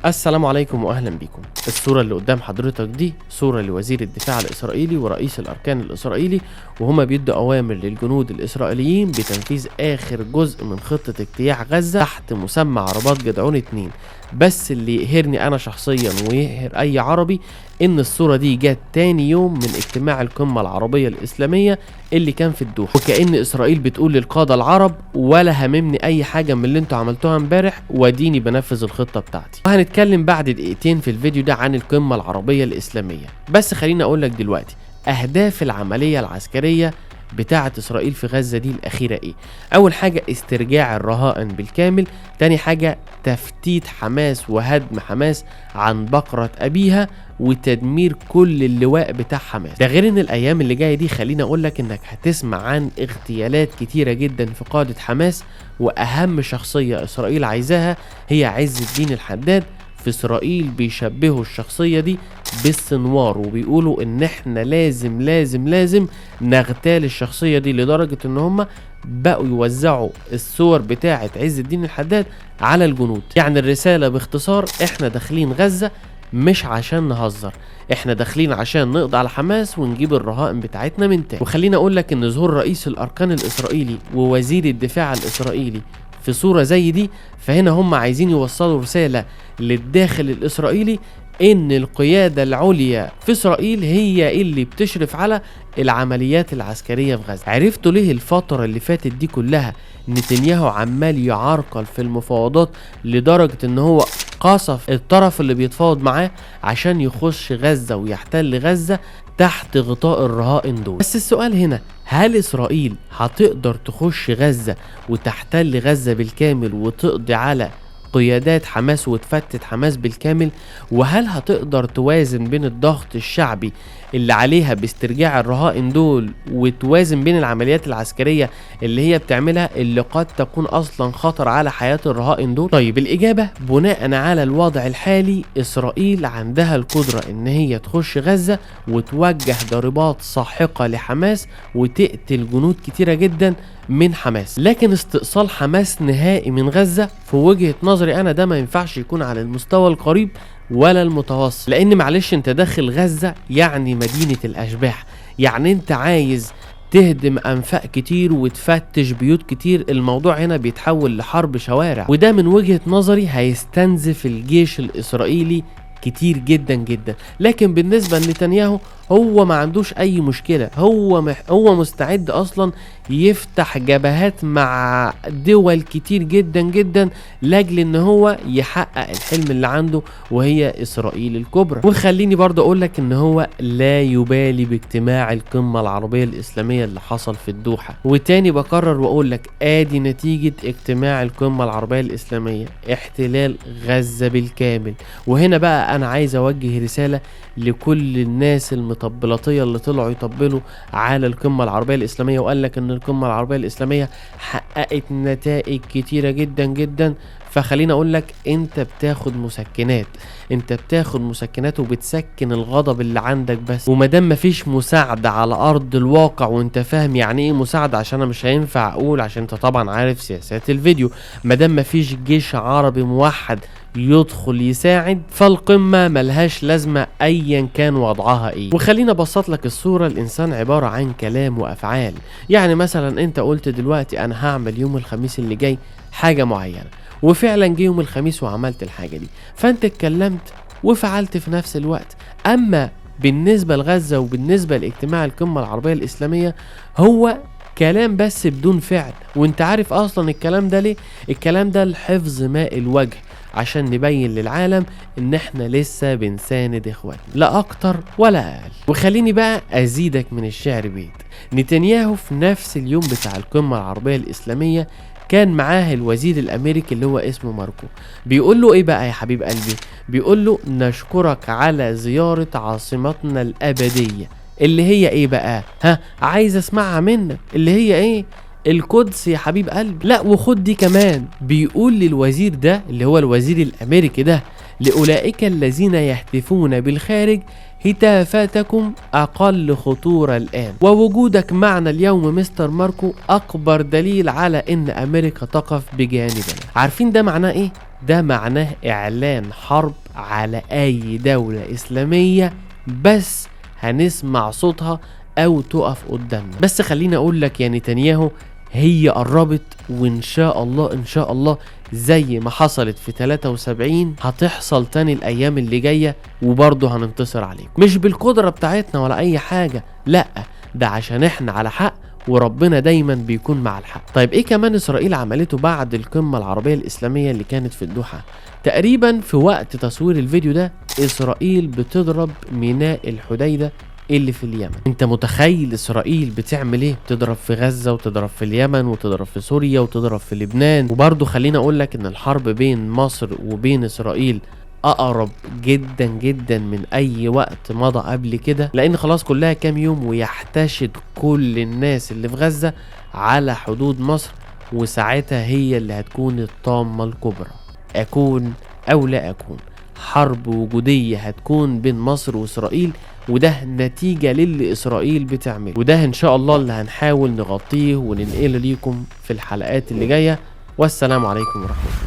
السلام عليكم واهلا بكم. الصورة اللي قدام حضرتك دي صورة لوزير الدفاع الاسرائيلي ورئيس الاركان الاسرائيلي، وهما بيدوا اوامر للجنود الاسرائيليين بتنفيذ اخر جزء من خطة اجتياح غزة تحت مسمى عربات جدعون 2. بس اللي يقهرني انا شخصيا ويقهر اي عربي ان الصورة دي جت تاني يوم من اجتماع القمة العربية الاسلامية اللي كان في الدوحة، وكأن اسرائيل بتقول للقادة العرب ولا هممني اي حاجة من اللي انتوا عملتوها امبارح واديني بنفذ الخطة بتاعتي. وهنتكلم بعد دقيقتين في الفيديو ده عن القمة العربية الاسلامية، بس خليني اقول لك دلوقتي اهداف العملية العسكرية بتاعة اسرائيل في غزة دي الاخيرة ايه؟ اول حاجة استرجاع الرهائن بالكامل، تاني حاجة تفتيت حماس وهدم حماس عن بقرة ابيها وتدمير كل اللواء بتاع حماس. ده غير ان الايام اللي جايه دي خليني اقول لك انك هتسمع عن اغتيالات كتيره جدا في قاده حماس، واهم شخصيه اسرائيل عايزاها هي عز الدين الحداد. في اسرائيل بيشبهوا الشخصيه دي بالسنوار، وبيقولوا ان احنا لازم نغتال الشخصيه دي، لدرجه ان هم بقوا يوزعوا الصور بتاعه عز الدين الحداد على الجنود. يعني الرساله باختصار احنا داخلين غزه مش عشان نهزر، احنا داخلين عشان نقضي على حماس ونجيب الرهائن بتاعتنا من تاني. وخلينا اقول لك ان ظهور رئيس الاركان الاسرائيلي ووزير الدفاع الاسرائيلي في صورة زي دي، فهنا هم عايزين يوصلوا رسالة للداخل الاسرائيلي ان القيادة العليا في اسرائيل هي اللي بتشرف على العمليات العسكرية في غزة. عرفتوا ليه الفترة اللي فاتت دي كلها نتنياهو عمال يعرقل في المفاوضات لدرجة ان هو قصف الطرف اللي بيتفاوض معاه عشان يخش غزة ويحتل غزة تحت غطاء الرهائن دول؟ بس السؤال هنا، هل اسرائيل هتقدر تخش غزة وتحتل غزة بالكامل وتقضي على قيادات حماس وتفتت حماس بالكامل؟ وهل هتقدر توازن بين الضغط الشعبي اللي عليها باسترجاع الرهائن دول وتوازن بين العمليات العسكرية اللي هي بتعملها اللي قد تكون اصلا خطر على حياة الرهائن دول؟ طيب الاجابة بناء على الوضع الحالي، اسرائيل عندها القدرة ان هي تخش غزة وتوجه ضربات ساحقة لحماس وتقتل جنود كتيرة جدا من حماس، لكن استئصال حماس نهائي من غزة في وجهة نظري انا ده ما ينفعش يكون على المستوى القريب ولا المتوسط. لان معلش انت داخل غزة يعني مدينة الاشباح، يعني انت عايز تهدم انفاق كتير وتفتش بيوت كتير. الموضوع هنا بيتحول لحرب شوارع، وده من وجهة نظري هيستنزف الجيش الاسرائيلي كتير جدا. لكن بالنسبة لنتنياهو هو ما عندوش اي مشكلة، هو مستعد اصلا يفتح جبهات مع دول كتير جدا لاجل ان هو يحقق الحلم اللي عنده وهي اسرائيل الكبرى. وخليني برضه اقول لك ان هو لا يبالي باجتماع القمة العربية الاسلامية اللي حصل في الدوحة. وتاني بكرر واقول لك ادي نتيجة اجتماع القمة العربية الاسلامية، احتلال غزة بالكامل. وهنا بقى انا عايز اوجه رسالة لكل الناس المطبلاتية اللي طلعوا يطبلوا على القمة العربية الاسلامية وقال لك ان القمة العربية الاسلامية حققت نتائج كتيرة جدا. فخلينا اقول لك انت بتاخد مسكنات وبتسكن الغضب اللي عندك بس. ومادام مفيش مساعدة على ارض الواقع، وانت فاهم يعني ايه مساعدة عشان انا مش هينفع اقول عشان انت طبعا عارف سياسات الفيديو، مادام مفيش جيش عربي موحد يدخل يساعد فالقمة ملهاش لازمة ايا كان وضعها ايه. وخلينا ابسط لك الصورة، الانسان عبارة عن كلام وافعال. يعني مثلا انت قلت دلوقتي انا هعمل يوم الخميس اللي جاي حاجة معينة، وفعلا جه يوم الخميس وعملت الحاجة دي، فانت اتكلمت وفعلت في نفس الوقت. اما بالنسبة لغزة وبالنسبة لاجتماع القمة العربية الاسلامية هو كلام بس بدون فعل. وانت عارف اصلا الكلام ده ليه؟ الكلام ده لحفظ ماء الوجه، عشان نبين للعالم ان احنا لسه بنساند اخواتنا لا اكتر ولا اقل. وخليني بقى ازيدك من الشعر بيت. نتنياهو في نفس اليوم بتاع القمة العربية الاسلامية كان معاه الوزير الامريكي اللي هو اسمه ماركو. بيقول له ايه بقى يا حبيب قلبي؟ بيقول له نشكرك على زيارة عاصمتنا الابدية. اللي هي ايه بقى؟ عايز اسمعها منك. اللي هي ايه؟ القدس يا حبيب قلبي. لا وخد دي كمان، بيقول للوزير ده اللي هو الوزير الامريكي ده: لأولئك الذين يهتفون بالخارج هتافاتكم أقل خطورة الآن، ووجودك معنا اليوم مستر ماركو أكبر دليل على إن أمريكا تقف بجانبنا. عارفين ده معناه إيه؟ ده معناه اعلان حرب على اي دولة اسلامية بس هنسمع صوتها او تقف قدامنا. بس خليني اقول لك يا نتنياهو، هي قربت، وان شاء الله ان شاء الله زي ما حصلت في 73 هتحصل تاني الايام اللي جاية، وبرضه هننتصر عليكم. مش بالقدرة بتاعتنا ولا اي حاجة، لا، ده عشان احنا على حق وربنا دايما بيكون مع الحق. طيب ايه كمان اسرائيل عملته بعد القمة العربية الاسلامية اللي كانت في الدوحة؟ تقريبا في وقت تصوير الفيديو ده اسرائيل بتضرب ميناء الحديدة اللي في اليمن. انت متخيل اسرائيل بتعمل ايه؟ تضرب في غزة وتضرب في اليمن وتضرب في سوريا وتضرب في لبنان. وبرضه خليني اقول لك ان الحرب بين مصر وبين اسرائيل اقرب جدا جدا من اي وقت مضى قبل كده، لان خلاص كلها كام يوم ويحتشد كل الناس اللي في غزة على حدود مصر، وساعتها هي اللي هتكون الطامة الكبرى. اكون او لا اكون، حرب وجودية هتكون بين مصر واسرائيل، وده نتيجة للي اسرائيل بتعمله، وده ان شاء الله اللي هنحاول نغطيه وننقله ليكم في الحلقات اللي جاية. والسلام عليكم ورحمة الله.